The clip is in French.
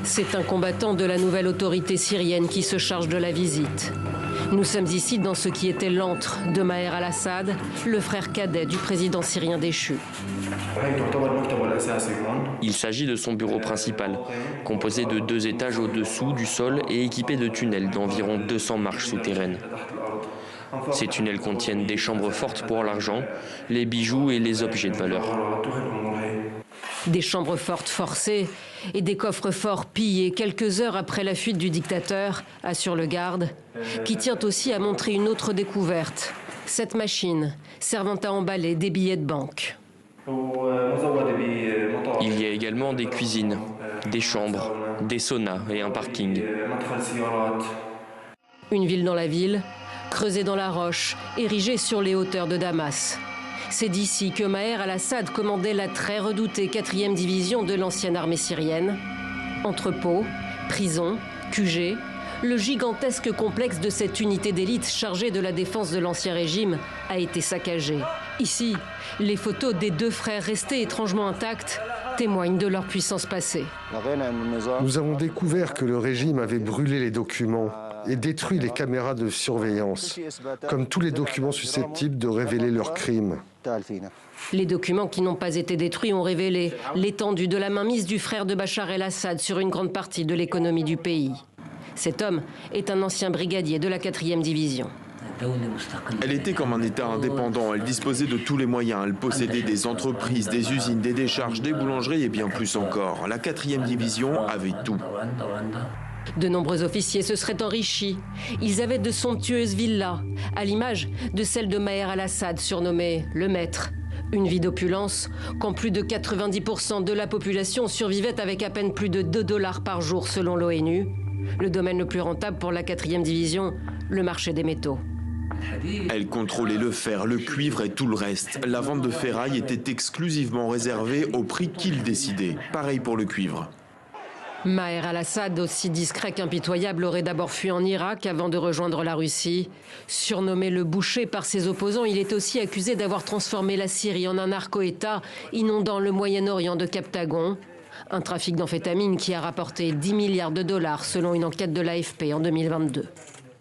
C'est un combattant de la nouvelle autorité syrienne qui se charge de la visite. Nous sommes ici dans ce qui était l'antre de Maher al-Assad, le frère cadet du président syrien déchu. Il s'agit de son bureau principal, composé de 2 étages au-dessous du sol et équipé de tunnels d'environ 200 marches souterraines. Ces tunnels contiennent des chambres fortes pour l'argent, les bijoux et les objets de valeur. Des chambres fortes forcées et des coffres forts pillés quelques heures après la fuite du dictateur, assure le garde, qui tient aussi à montrer une autre découverte. Cette machine servant à emballer des billets de banque. Il y a également des cuisines, des chambres, des saunas et un parking. Une ville dans la ville, creusée dans la roche, érigée sur les hauteurs de Damas. C'est d'ici que Maher al-Assad commandait la très redoutée 4e division de l'ancienne armée syrienne. Entrepôts, prisons, QG, le gigantesque complexe de cette unité d'élite chargée de la défense de l'ancien régime a été saccagé. Ici, les photos des 2 frères restés étrangement intacts témoignent de leur puissance passée. Nous avons découvert que le régime avait brûlé les documents et détruit les caméras de surveillance, comme tous les documents susceptibles de révéler leurs crimes. Les documents qui n'ont pas été détruits ont révélé l'étendue de la mainmise du frère de Bachar el-Assad sur une grande partie de l'économie du pays. Cet homme est un ancien brigadier de la 4e division. Elle était comme un État indépendant, elle disposait de tous les moyens, elle possédait des entreprises, des usines, des décharges, des boulangeries et bien plus encore. La 4e division avait tout. De nombreux officiers se seraient enrichis. Ils avaient de somptueuses villas, à l'image de celle de Maher al-Assad, surnommé le Maître. Une vie d'opulence, quand plus de 90% de la population survivait avec à peine plus de $2 par jour selon l'ONU. Le domaine le plus rentable pour la 4e division, le marché des métaux. Elle contrôlait le fer, le cuivre et tout le reste. La vente de ferraille était exclusivement réservée au prix qu'il décidait. Pareil pour le cuivre. Maher al-Assad, aussi discret qu'impitoyable, aurait d'abord fui en Irak avant de rejoindre la Russie. Surnommé le boucher par ses opposants, il est aussi accusé d'avoir transformé la Syrie en un narco-État, inondant le Moyen-Orient de Captagon. Un trafic d'amphétamines qui a rapporté $10 milliards selon une enquête de l'AFP en 2022.